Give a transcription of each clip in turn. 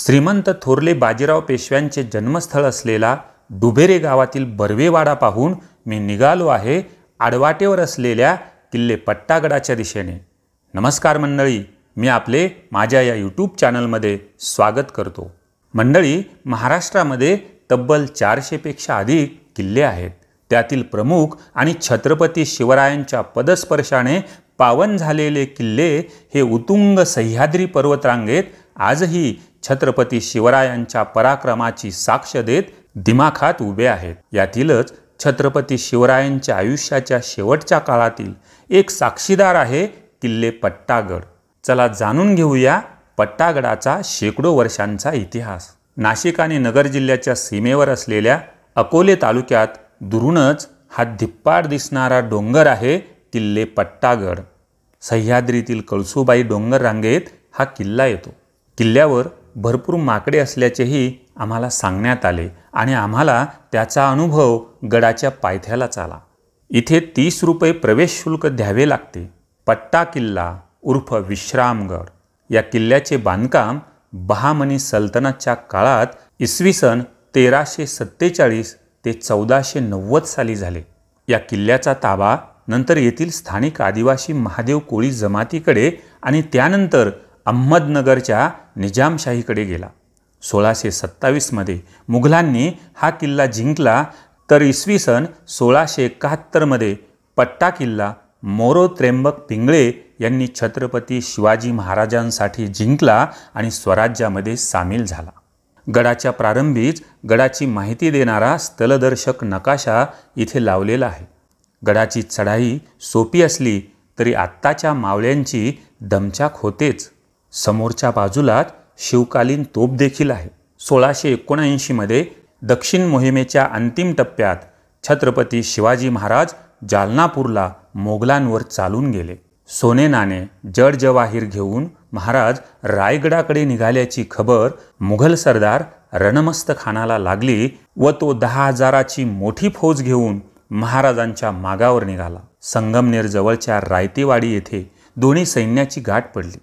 श्रीमंत थोरले बाजीराव पेशव्यांचे जन्मस्थळ असलेला डुबेरे गावातील बर्वेवाडा पाहून मी निघालो आहे आडवाटेवर असलेल्या किल्ले पट्टागडाच्या दिशेने। नमस्कार मंडळी, मी आपले माझ्या या यूट्यूब चॅनलमध्ये स्वागत करतो। मंडळी, महाराष्ट्रामध्ये तब्बल 400 पेक्षा अधिक किल्ले आहेत। त्यातील प्रमुख आणि छत्रपती शिवरायांच्या पदस्पर्शाने पावन झालेले किल्ले हे उत्तुंग सह्याद्री पर्वतरांगेत आजही छत्रपती शिवरायांच्या पराक्रमाची साक्ष देत दिमाखात उभे आहेत। यातीलच छत्रपती शिवरायांच्या आयुष्याच्या शेवटच्या काळातील एक साक्षीदार आहे किल्ले पट्टागड। चला जाणून घेऊया पट्टागडाचा शेकडो वर्षांचा इतिहास। नाशिक आणि नगर जिल्ह्याच्या सीमेवर असलेल्या अकोले तालुक्यात दुरूनच हा धिप्पाड दिसणारा डोंगर आहे किल्ले पट्टागड। सह्याद्रीतील कळसुबाई डोंगर रांगेत हा किल्ला येतो। किल्ल्यावर भरपूर माकडे असल्याचेही आम्हाला सांगण्यात आले आणि आम्हाला त्याचा अनुभव गडाच्या पायथ्यालाच आला। इथे 30 रुपये प्रवेश शुल्क द्यावे लागते। पट्टा किल्ला उर्फ विश्रामगड या किल्ल्याचे बांधकाम बहामनी सल्तनतच्या काळात इसवी सन 1347 ते 1490 साली झाले। या किल्ल्याचा ताबा नंतर येथील स्थानिक आदिवासी महादेव कोळी जमातीकडे आणि त्यानंतर अहमदनगरच्या निजामशाहीकडे गेला। 1627 मध्ये मुघलांनी हा किल्ला जिंकला, तर इसवी सन 1671 मध्ये पट्टा किल्ला मोरो त्र्यंबक पिंगळे यांनी छत्रपती शिवाजी महाराजांसाठी जिंकला आणि स्वराज्यामध्ये सामील झाला। गडाच्या प्रारंभीच गडाची माहिती देणारा स्थलदर्शक नकाशा इथे लावलेला आहे। गडाची चढाई सोपी असली तरी आत्ताच्या मावळ्यांची दमछाक होतेच। समोरच्या बाजूलाच शिवकालीन तोफ देखील आहे। 1679 मध्ये दक्षिण मोहिमेच्या अंतिम टप्प्यात छत्रपती शिवाजी महाराज जालनापूरला मोगलांवर चालून गेले। सोने नाणे जड जवाहीर घेऊन महाराज रायगडाकडे निघाल्याची खबर मुघल सरदार रणमस्त खानाला लागली व तो 10,000ची मोठी फौज घेऊन महाराजांच्या मागावर निघाला। संगमनेर जवळच्या रायतेवाडी येथे दोन्ही सैन्याची गाठ पडली।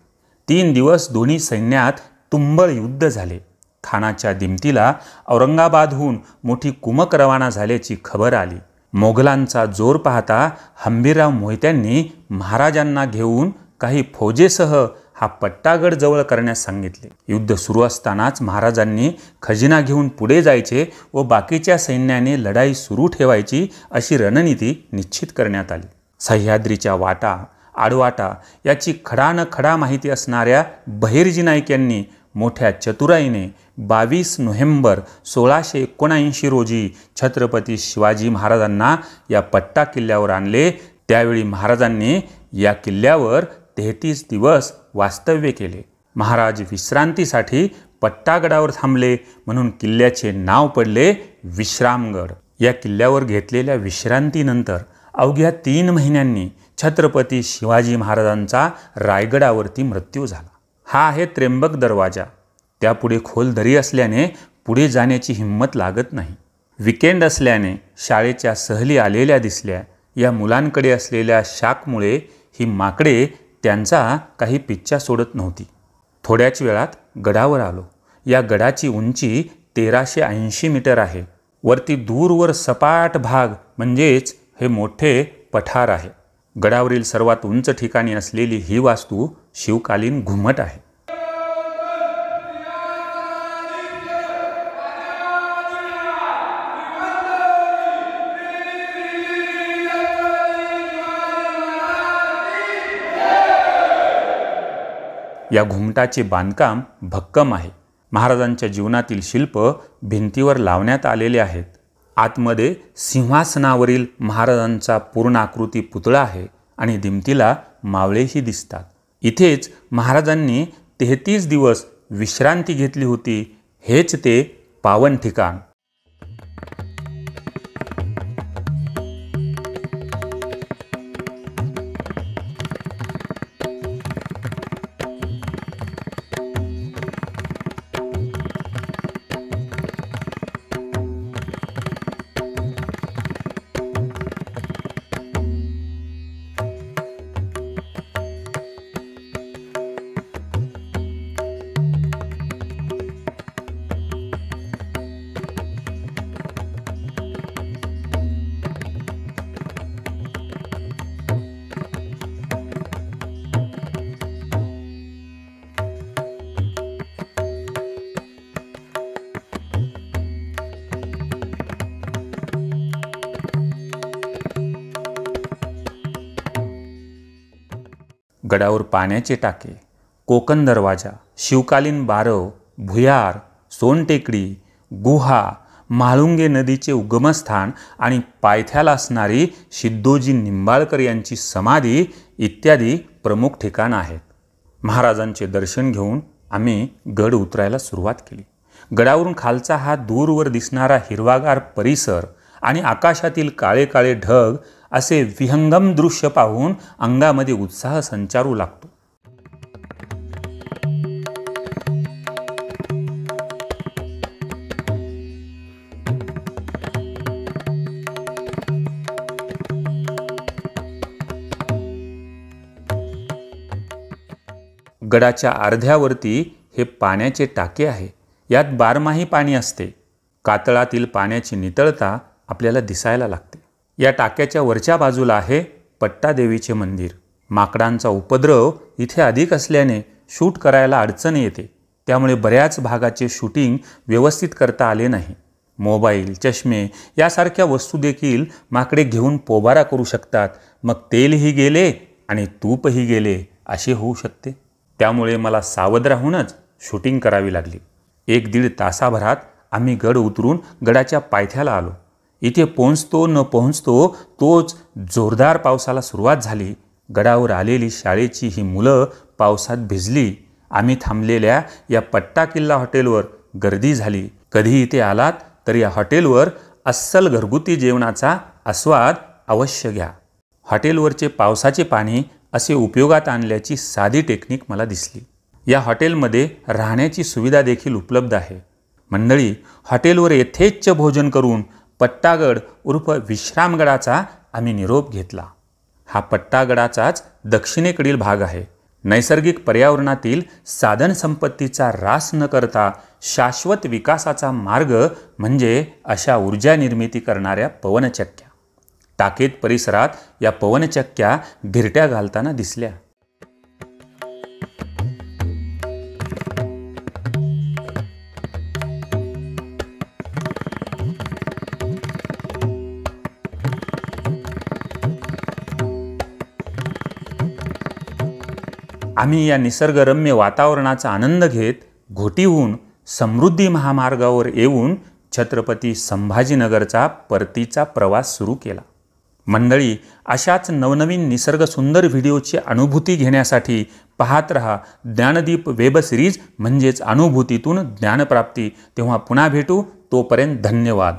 3 दिवस दोन्ही सैन्यात तुंबळ युद्ध झाले। खानाच्या दिमतीला औरंगाबादहून मोठी कुमक रवाना झाल्याची खबर आली। मोगलांचा जोर पाहता हंबीरराव मोहित्यांनी महाराजांना घेऊन काही फौजेसह हा पट्टागड जवळ करण्यास सांगितले। युद्ध सुरू असतानाच महाराजांनी खजिना घेऊन पुढे जायचे व बाकीच्या सैन्याने लढाई सुरू ठेवायची अशी रणनीती निश्चित करण्यात आली। सह्याद्रीच्या वाटा आडवाटा याची खडा माहिती असणाऱ्या बहिर्जी नाईक यांनी मोठ्या चतुराईने 22 नोव्हेंबर 1679 रोजी छत्रपती शिवाजी महाराजांना या पट्टा किल्ल्यावर आणले। त्यावेळी महाराजांनी या किल्ल्यावर 33 दिवस वास्तव्य केले। महाराज विश्रांतीसाठी पट्टागडावर थांबले म्हणून किल्ल्याचे नाव पडले विश्रामगड। या किल्ल्यावर घेतलेल्या विश्रांतीनंतर अवघ्या 3 महिन्यांनी छत्रपती शिवाजी महाराजांचा रायगडावरती मृत्यू झाला। हा आहे त्र्यंबक दरवाजा। त्यापुढे खोल दरी असल्याने पुढे जाण्याची हिंमत लागत नाही। विकेंड असल्याने शाळेच्या सहली आलेल्या दिसल्या। या मुलांकडे असलेल्या शाखमुळे ही माकडे त्यांचा काही पिच्छा सोडत नव्हती। थोड्याच वेळात गडावर आलो। या गडाची उंची 1380 मीटर आहे। वरती दूरवर सपाट भाग म्हणजेच हे मोठे पठार आहे। गडावरील सर्वात उंच ठिकाणी असलेली ही वास्तू शिवकालीन घुमट आहे। या घुमटाचे बांधकाम भक्कम आहे। महाराजांच्या जीवनातील शिल्प भिंतीवर लावण्यात आलेले आहेत। आतमध्ये सिंहासनावरील महाराजांचा पूर्णाकृती पुतळा आहे आणि दिमतीला मावळेही दिसतात। इथेच महाराजांनी 33 दिवस विश्रांती घेतली होती। हेच ते पावन ठिकाण। गडावर पाण्याचे टाके, कोकण दरवाजा, शिवकालीन बारव, भुयार, सोनटेकडी, गुहा, म्हाळुंगे नदीचे उगमस्थान आणि पायथ्याला असणारी सिद्धोजी निंबाळकर यांची समाधी इत्यादी प्रमुख ठिकाणं आहेत. महाराजांचे दर्शन घेऊन आम्ही गड उतरायला सुरुवात केली. गडावरून खालचा हा दूरवर दिसणारा हिरवागार परिसर आणि आकाशातील काळे काळे ढग असे विहंगम दृश्य पाहून अंगामध्ये उत्साह संचारू लागतो. गडाच्या अर्ध्यावरती हे पाण्याचे टाके आहे. यात बारमाही पाणी असते. कातळातील पाण्याची नितळता आपल्याला दिसायला लागते. या टाक्याच्या वरच्या बाजूला आहे पट्टादेवीचे मंदिर. माकडांचा उपद्रव इथे अधिक असल्याने शूट करायला अडचण येते. त्यामुळे बऱ्याच भागाचे शूटिंग व्यवस्थित करता आले नाही. मोबाईल, चष्मे यासारख्या वस्तू देखील माकडे घेऊन पोबारा करू शकतात. मग तेलही गेले आणि तूपही गेले असे होऊ शकते. त्यामुळे मला सावध राहूनच शूटिंग करावी लागली. 1-1.5 तासाभरात आम्ही गड उतरून गडाच्या पायथ्याला आलो. इथे पोहोचतो न पोहोचतो तोच जोरदार पावसाला सुरुवात झाली. गडावर आलेली शाळेची ही मुलं पावसात भिजली. आम्ही थांबलेल्या या पट्टा किल्ला हॉटेलवर गर्दी झाली. कधी इथे आलात तर या हॉटेलवर अस्सल घरगुती जेवणाचा आस्वाद अवश्य घ्या. हॉटेलवरचे पावसाचे पाणी असे उपयोगात आणल्याची साधी टेक्निक मला दिसली. या हॉटेलमध्ये राहण्याची सुविधा देखील उपलब्ध आहे. मंडळी, हॉटेलवर यथेच्छ भोजन करून पट्टागड उर्फ विश्रामगडाचा आम्ही निरोप घेतला. हा पट्टागडाचाच दक्षिणेकडील भाग आहे. नैसर्गिक पर्यावरणातील साधन संपत्तीचा ऱ्हास न करता शाश्वत विकासाचा मार्ग म्हणजे अशा ऊर्जा निर्मिती करणाऱ्या पवनचक्क्या. टाकेत परिसरात या पवनचक्क्या गिरट्या घालताना दिसल्या. आम्ही या निसर्गरम्य वातावरणाचा आनंद घेत घोटीहून समृद्धी महामार्गावर येऊन छत्रपती संभाजीनगरचा परतीचा प्रवास सुरू केला. मंडळी, अशाच नवनवीन निसर्गसुंदर व्हिडिओची अनुभूती घेण्यासाठी पाहत रहा ज्ञानदीप वेब सिरीज म्हणजेच अनुभूतीतून ज्ञानप्राप्ती. तेव्हा पुन्हा भेटू. तोपर्यंत धन्यवाद.